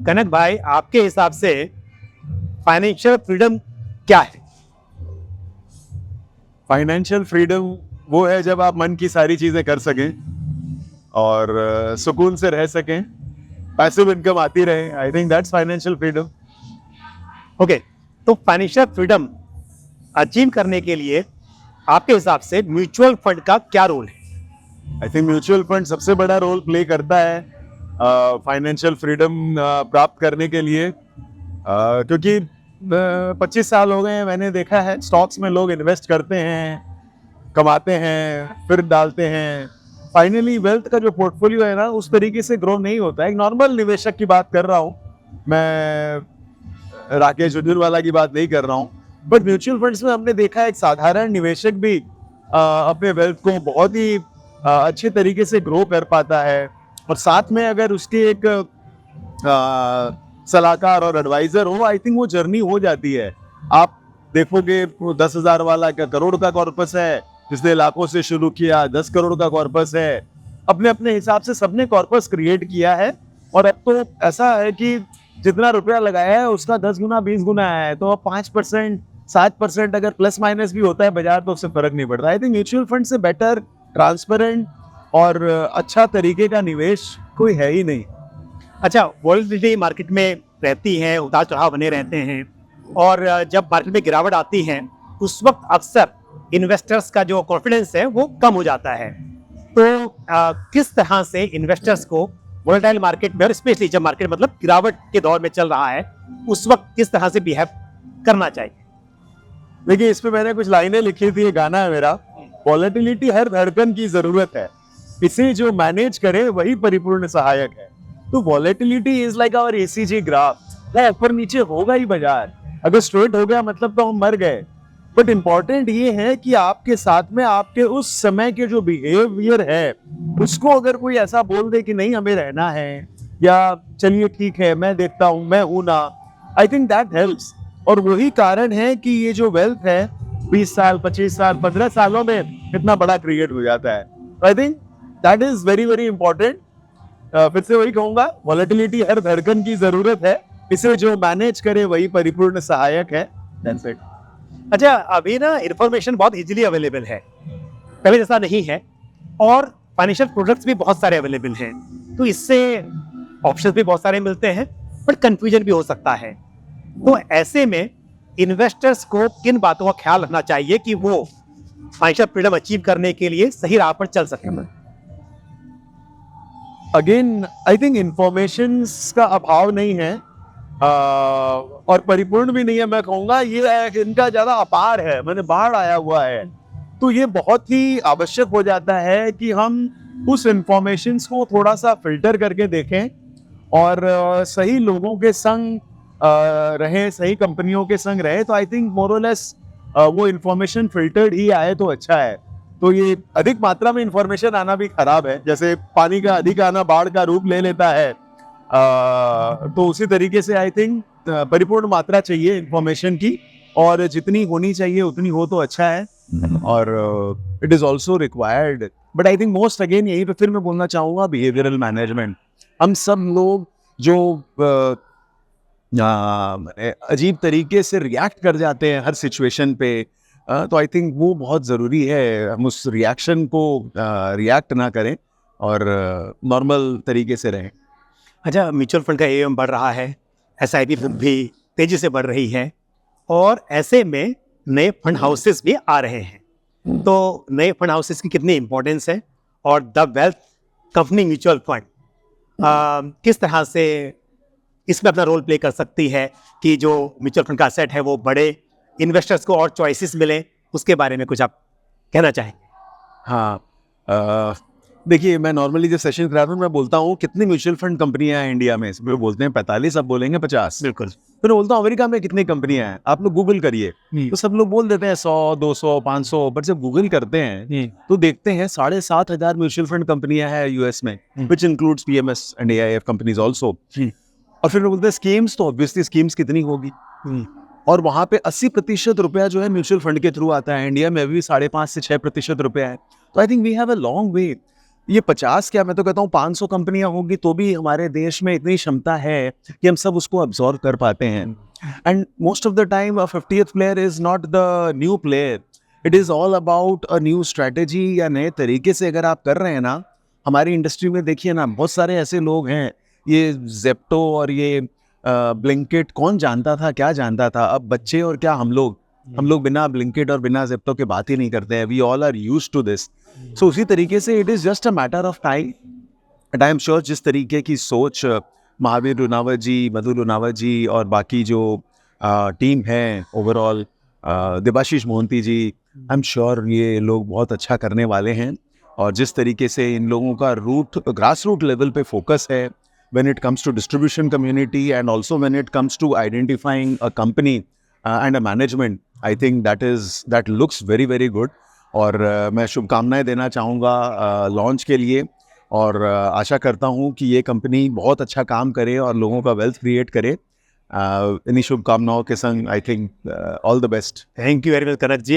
कनक भाई, आपके हिसाब से फाइनेंशियल फ्रीडम क्या है? फाइनेंशियल फ्रीडम वो है जब आप मन की सारी चीजें कर सकें और सुकून से रह सकें, पैसिव इनकम आती रहे। I think that's financial freedom. Okay, तो फाइनेंशियल फ्रीडम अचीव करने के लिए आपके हिसाब से म्यूचुअल फंड का क्या रोल है? आई थिंक म्यूचुअल फंड सबसे बड़ा रोल प्ले करता है फाइनेंशियल फ्रीडम प्राप्त करने के लिए, क्योंकि 25 साल हो गए हैं, मैंने देखा है स्टॉक्स में लोग इन्वेस्ट करते हैं, कमाते हैं, फिर डालते हैं, फाइनली वेल्थ का जो पोर्टफोलियो है ना उस तरीके से ग्रो नहीं होता है। एक नॉर्मल निवेशक की बात कर रहा हूँ मैं, राकेश झुंझुनवाला की बात नहीं कर रहा हूँ। बट म्यूचुअल फंड्स में हमने देखा है एक साधारण निवेशक भी अपने वेल्थ को बहुत ही अच्छे तरीके से ग्रो कर पाता है, और साथ में अगर उसके एक सलाहकार और एडवाइजर हो, आई थिंक वो जर्नी हो जाती है। आप देखोगे 10,000 वाला का करोड़ का कॉर्पस है, जिसने लाखों से शुरू किया, 10 करोड़ का कॉर्पस है, अपने अपने हिसाब से सबने कॉर्पस क्रिएट किया है। और अब तो ऐसा है कि जितना रुपया लगाया है उसका 10 गुना 20 गुना है, तो अब 5% 7% अगर प्लस माइनस भी होता है बाजार तो उससे फर्क नहीं पड़ता। आई थिंक म्यूचुअल फंड से बेटर, ट्रांसपेरेंट और अच्छा तरीके का निवेश कोई है ही नहीं। अच्छा, वॉलेटिलिटी मार्केट में रहती है, उतार चढ़ाव बने रहते हैं, और जब मार्केट में गिरावट आती है उस वक्त अक्सर इन्वेस्टर्स का जो कॉन्फिडेंस है वो कम हो जाता है। तो किस तरह से इन्वेस्टर्स को वोलेटाइल मार्केट में, और स्पेशली जब मार्केट मतलब गिरावट के दौर में चल रहा है, उस वक्त किस तरह से बिहेव करना चाहिए? देखिए, इस पे मैंने कुछ लाइनें लिखी थी, ये गाना है मेरा। वॉलेटिलिटी हर धड़कन की जरूरत है, इसे जो मैनेज करे वही परिपूर्ण सहायक है। तो volatility is like our ECG graph, ऊपर नीचे होगा ही बाजार। अगर स्ट्रेट हो गया मतलब तो हम मर गए। बट इंपॉर्टेंट ये है कि आपके साथ में आपके उस समय के जो बिहेवियर है उसको अगर कोई ऐसा बोल दे कि नहीं हमें रहना है, या चलिए ठीक है मैं देखता हूँ, मैं हूं ना, आई थिंक दैट हेल्प्स। और वही कारण है कि ये जो वेल्थ है 20 साल 25 साल 15 सालों में इतना बड़ा क्रिएट हो जाता है। I think that is very very important. फिर से वही कहूंगा, वॉलेटिलिटी हर धड़कन की जरूरत है, इसे जो मैनेज करे वही परिपूर्ण सहायक है। That's it. अच्छा, अभी ना इंफॉर्मेशन बहुत इजीली अवेलेबल है, पहले जैसा नहीं है, और फाइनेंशियल प्रोडक्ट्स भी बहुत सारे अवेलेबल हैं, तो इससे ऑप्शंस भी बहुत सारे मिलते हैं, बट कंफ्यूजन भी हो सकता है। तो ऐसे में इन्वेस्टर्स को किन बातों का ख्याल रखना चाहिए कि वो फाइनेंशियल फ्रीडम अचीव करने के लिए सही राह पर चल सके? अगेन आई थिंक इंफॉर्मेशन का अभाव नहीं है, और परिपूर्ण भी नहीं है। मैं कहूंगा ये इनका ज्यादा अपार है, मैंने बाढ़ आया हुआ है। तो ये बहुत ही आवश्यक हो जाता है कि हम उस इंफॉर्मेशन को थोड़ा सा फिल्टर करके देखें, और सही लोगों के संग रहें, सही कंपनियों के संग रहे, तो आई थिंक मोर और लेस वो इंफॉर्मेशन फिल्टर्ड ही आए तो अच्छा है। तो ये अधिक मात्रा में इंफॉर्मेशन आना भी खराब है, जैसे पानी का अधिक आना बाढ़ का रूप ले लेता है। तो उसी तरीके से आई थिंक परिपूर्ण मात्रा चाहिए इंफॉर्मेशन की, और जितनी होनी चाहिए उतनी हो तो अच्छा है, और it is also required. But I think most again यही पे फिर मैं बोलना चाहूंगा बिहेवियरल मैनेजमेंट। हम सब लोग जो अजीब तरीके से रिएक्ट कर जाते हैं हर सिचुएशन पे, तो आई थिंक वो बहुत ज़रूरी है हम उस रिएक्शन को रिएक्ट ना करें और नॉर्मल तरीके से रहें। अच्छा, म्यूचुअल फंड का AUM बढ़ रहा है, SIP भी तेजी से बढ़ रही है, और ऐसे में नए फंड हाउसेस भी आ रहे हैं। तो नए फंड हाउसेस की कितनी इंपॉर्टेंस है, और the wealth company mutual fund किस तरह से इसमें अपना रोल प्ले कर सकती है कि जो म्यूचुअल फंड का असेट है वो बड़े इन्वेस्टर्स को और चॉइसेस मिले, उसके बारे में कुछ आप कहना चाहेंगे? हाँ, देखिए, मैं नॉर्मली जब सेशन कराता हूँ मैं बोलता हूँ कितनी म्यूचुअल फंड कंपनियां हैं इंडिया में। इसमें बोलते हैं 45, अब बोलेंगे 50। बिल्कुल। तो मैं बोलता हूँ अमेरिका में कितनी कंपनियां हैं, आप लोग गूगल करिए, तो सब लोग बोल देते हैं 100 200 500, पर जब गूगल करते हैं तो देखते हैं 7,500 म्यूचुअल फंड कंपनियां हैं यूएस में, which includes PMS and AIF companies also. और फिर बोलते हैं स्कीम्स, तो ऑब्वियसली स्कीम्स कितनी होगी, और वहां पे 80% रुपया जो है म्यूचुअल फंड के थ्रू आता है। इंडिया में अभी 5.5 से 6% रुपया है। तो I think we have a long way. ये 50 क्या, मैं तो कहता हूँ 500 कंपनियां होंगी तो भी हमारे देश में इतनी क्षमता है कि हम सब उसको अब्सॉर्ब कर पाते हैं. And most of the time 50th player is not the new player, it is all about a new strategy या नए तरीके से अगर आप कर रहे हैं ना. हमारी इंडस्ट्री में देखिए ना, बहुत सारे ऐसे लोग हैं, ये जेप्टो और ये ब्लिंकिट कौन जानता था, क्या जानता था. अब बच्चे और क्या हम लोग बिना ब्लिंकिट और बिना जेप्टो के बात ही नहीं करते हैं. We all are used to this. So उसी तरीके से it is just a matter of time. And I am sure जिस तरीके की सोच महावीर लुनावत जी, मधु लुनावत जी और बाकी जो टीम है overall, Debashish Mohanty ji, I am sure ये लोग बहुत अच्छा करने वाले हैं. और जिस तरीके से इन लोगों का ग्रास रूट लेवल पे फोकस है when it comes to distribution community and also when it comes to identifying a company and a management, I think that looks very very good. और मैं शुभकामनाएं देना चाहूँगा लॉन्च के लिए. और आशा करता हूँ कि ये कंपनी बहुत अच्छा काम करे और लोगों का वेल्थ क्रिएट करे. इन्हीं शुभकामनाओं के संग I think all the best. Thank you very much Kanak ji.